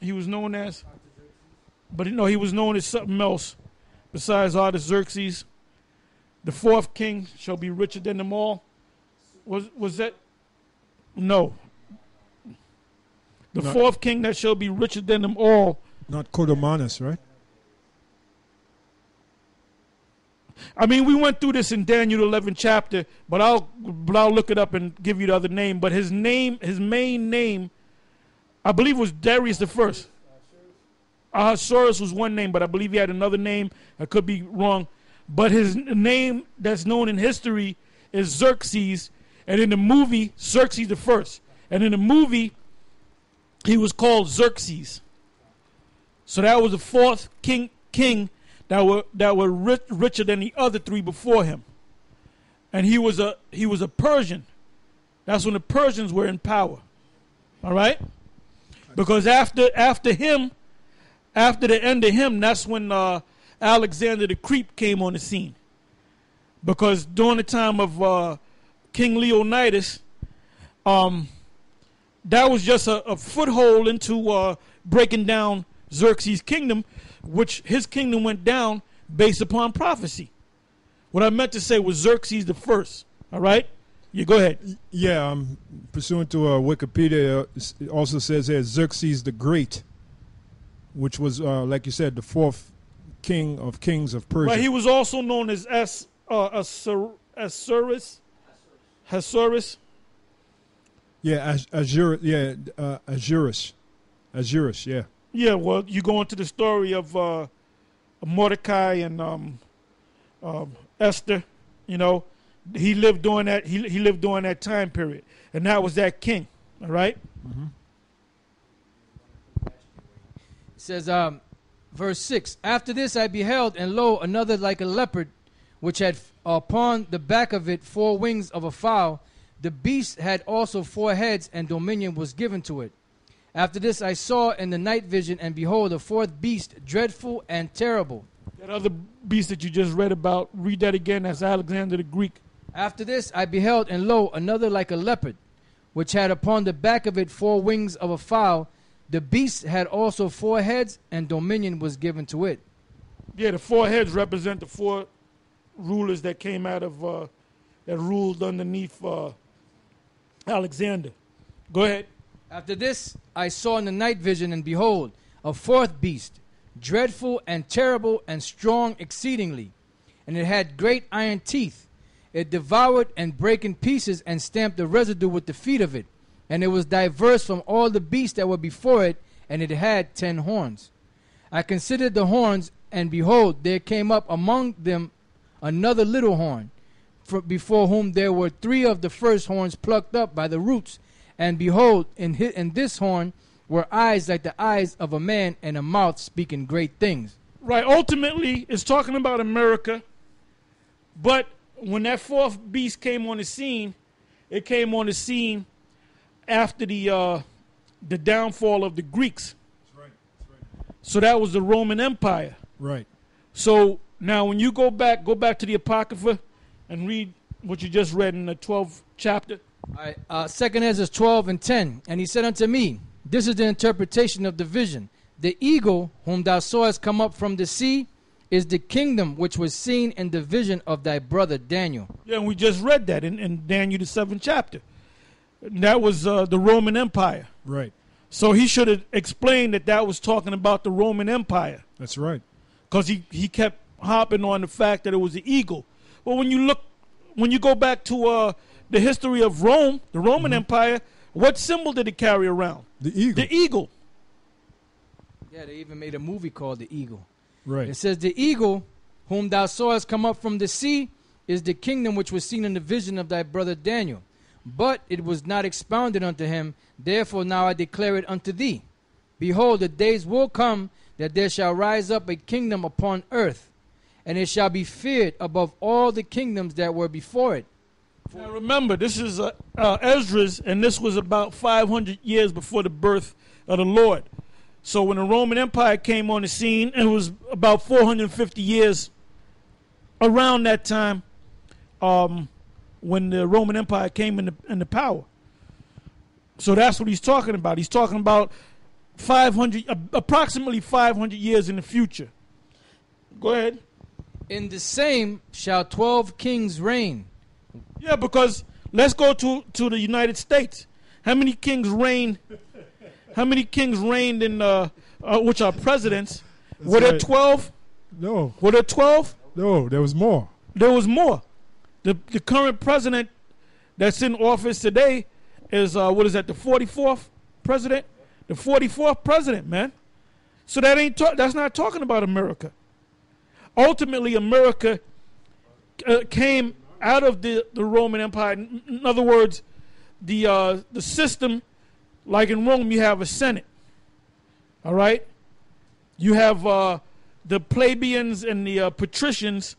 he was known as? But no, he was known as something else besides Artaxerxes. The fourth king shall be richer than them all. Was that? No. The fourth king that shall be richer than them all. Not Codomanus, right? I mean, we went through this in Daniel 11 chapter, but I'll look it up and give you the other name. But his main name, I believe, was Darius the First. Ahasuerus was one name, but I believe he had another name. I could be wrong. But his name that's known in history is Xerxes, and in the movie, Xerxes the First. And in the movie, he was called Xerxes. So that was the fourth king that were richer than the other three before him. And he was a Persian. That's when the Persians were in power. All right? Because after the end of him, that's when Alexander the Great came on the scene. Because during the time of King Leonidas, that was just a foothold into breaking down Xerxes' kingdom, which his kingdom went down based upon prophecy. What I meant to say was Xerxes the First. All right? You go ahead. Yeah, pursuant to Wikipedia, it also says here Xerxes the Great, which was, like you said, the fourth king of kings of Persia. Right, he was also known as Ahasuerus. Yeah, Ahasuerus, yeah. Yeah, well, you go into the story of Mordecai and Esther. You know, he lived during that. He lived during that time period, and that was that king. All right. Mm-hmm. It says, verse 6. After this I beheld, and lo, another like a leopard, which had upon the back of it 4 wings of a fowl. The beast had also 4 heads, and dominion was given to it. After this I saw in the night vision, and behold, a fourth beast, dreadful and terrible. That other beast that you just read about, read that again. That's Alexander the Greek. After this I beheld, and lo, another like a leopard, which had upon the back of it 4 wings of a fowl. The beast had also 4 heads, and dominion was given to it. Yeah, the 4 heads represent the 4 rulers that came out of, that ruled underneath Alexander. Go ahead. After this I saw in the night vision, and behold, a fourth beast, dreadful and terrible and strong exceedingly. And it had great iron teeth. It devoured and brake in pieces, and stamped the residue with the feet of it. And it was diverse from all the beasts that were before it, and it had 10 horns. I considered the horns, and behold, there came up among them another little horn, before whom there were 3 of the first horns plucked up by the roots. And behold, in this horn were eyes like the eyes of a man, and a mouth speaking great things. Right. Ultimately, it's talking about America. But when that fourth beast came on the scene, it came on the scene after the downfall of the Greeks. That's right. That's right. So that was the Roman Empire. Right. So now when you go back to the Apocrypha and read what you just read in the 12th chapter. All right, 2 Esdras 12 and 10. And he said unto me, this is the interpretation of the vision. The eagle whom thou sawest come up from the sea is the kingdom which was seen in the vision of thy brother Daniel. Yeah, and we just read that in Daniel the 7th chapter. And that was the Roman Empire. Right. So he should have explained that was talking about the Roman Empire. That's right. Because he kept hopping on the fact that it was the eagle. Well, when you go back to the history of Rome, the Roman Empire, what symbol did it carry around? The eagle. The eagle. Yeah, they even made a movie called The Eagle. Right. It says, the eagle whom thou sawest come up from the sea is the kingdom which was seen in the vision of thy brother Daniel. But it was not expounded unto him. Therefore now I declare it unto thee. Behold, the days will come that there shall rise up a kingdom upon earth, and it shall be feared above all the kingdoms that were before it. Now remember, this is Esdras, and this was about 500 years before the birth of the Lord. So when the Roman Empire came on the scene, it was about 450 years around that time when the Roman Empire came into power. So that's what he's talking about. He's talking about approximately 500 years in the future. Go ahead. In the same shall 12 kings reign. Yeah, because let's go to the United States. How many kings reigned? How many kings reigned in which are presidents? That's Were there right. 12? No, Were there 12? no, there was more. There was more. The current president that's in office today is what is that? The 44th president, the 44th president, man. So that's not talking about America. Ultimately, America came out of the Roman Empire. In other words, the system, like in Rome, you have a Senate. All right, you have the plebeians and the patricians,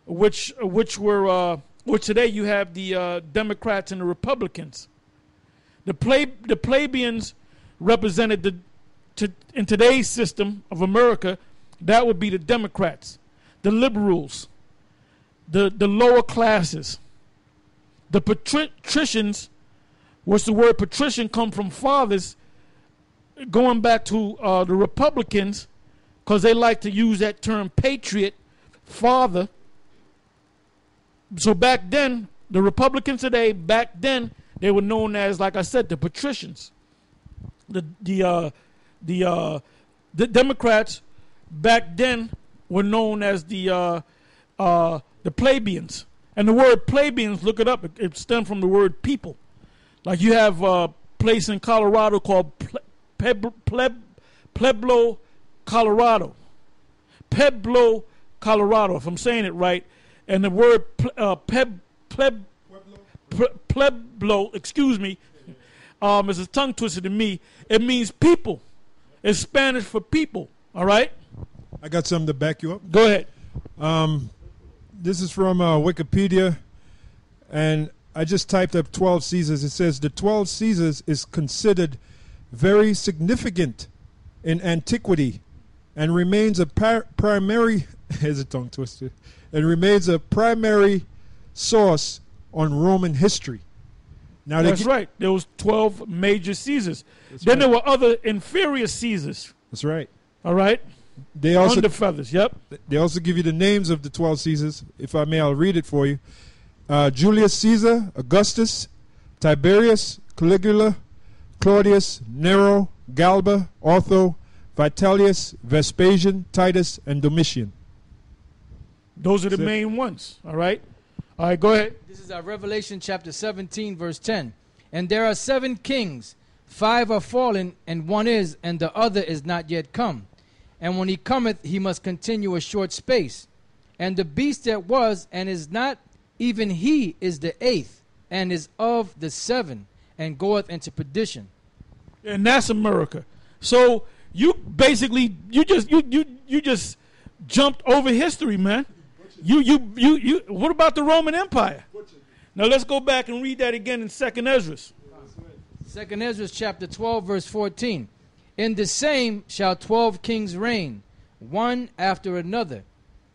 which today you have the Democrats and the Republicans. The plebeians represented in today's system of America, that would be the Democrats, the liberals, the lower classes. The patricians, what's the word patrician come from fathers, going back to the Republicans, because they like to use that term patriot, father. So back then, the Republicans today, back then, they were known as, like I said, the patricians. The Democrats back then were known as the plebeians. And the word plebeians, look it up, it stems from the word people. Like you have a place in Colorado called Pueblo, Colorado. Pueblo, Colorado, if I'm saying it right. And the word Pueblo, excuse me, is a tongue twister to me. It means people. It's Spanish for people. All right? I got something to back you up. Go ahead. This is from Wikipedia, and I just typed up 12 Caesars. It says the 12 Caesars is considered very significant in antiquity and remains a primary here's a tongue twister, and remains a primary source on Roman history. Now That's right. There was 12 major Caesars. Then there were other inferior Caesars. That's right. All right? They also Under feathers, yep. They also give you the names of the 12 Caesars. If I may, I'll read it for you. Julius Caesar, Augustus, Tiberius, Caligula, Claudius, Nero, Galba, Otho, Vitellius, Vespasian, Titus, and Domitian. Those are the main ones, all right? All right, go ahead. This is our Revelation chapter 17, verse 10. And there are 7 kings, 5 are fallen, and one is, and the other is not yet come. And when he cometh, he must continue a short space. And the beast that was and is not, even he is the 8th, and is of the 7, and goeth into perdition. And that's America. So you basically you just jumped over history, man. You what about the Roman Empire? Now let's go back and read that again in 2nd Esdras. 2nd Esdras chapter 12, verse 14. In the same shall 12 kings reign, one after another,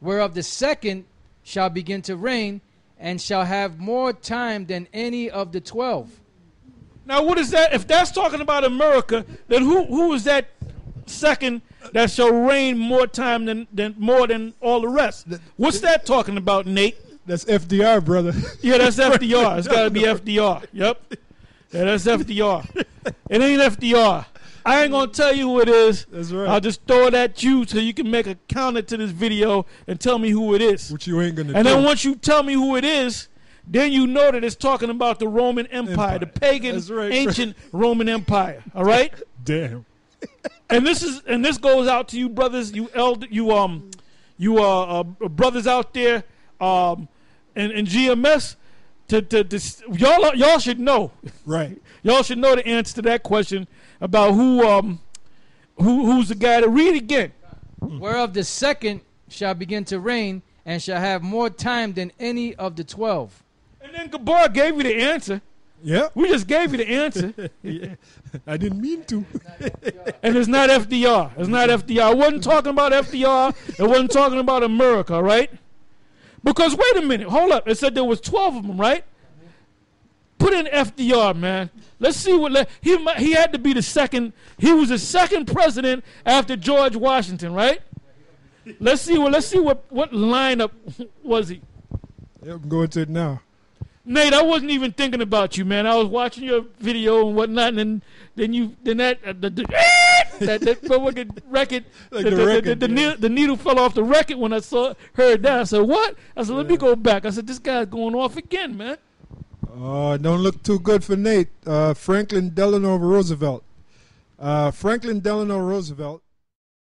whereof the second shall begin to reign, and shall have more time than any of the 12. Now what is that? If that's talking about America, then who is that second that shall reign more time than all the rest? What's that talking about, Nate? That's FDR, brother. Yeah, that's FDR. It's got to be FDR. Yep. Yeah, that's FDR. It ain't FDR. I ain't going to tell you who it is. That's right. I'll just throw it at you so you can make a counter to this video and tell me who it is. Which you ain't going to do. And then once you tell me who it is, then you know that it's talking about the Roman Empire. The pagan, ancient Roman Empire. All right? Damn. And this goes out to you brothers, brothers out there in GMS. Y'all should know. Right. Y'all should know the answer to that question about who's the guy. To read again. Whereof the second shall begin to reign, and shall have more time than any of the 12. And then Gabar gave you the answer. Yeah. We just gave you the answer. Yeah. I didn't mean to. And it's not FDR. It's not FDR. It wasn't talking about FDR. It wasn't talking about America, right? Because wait a minute. Hold up. It said there was 12 of them, right? Put in FDR, man. Let's see what he had to be the second. He was the second president after George Washington, right? Let's see what lineup was he? Yeah, I'm going to it now. Nate, I wasn't even thinking about you, man. I was watching your video and whatnot, and then that record, Like the record, the needle fell off the record when I heard that. I said, what? I said, let me go back. I said, this guy's going off again, man. Don't look too good for Nate. Franklin Delano Roosevelt. Franklin Delano Roosevelt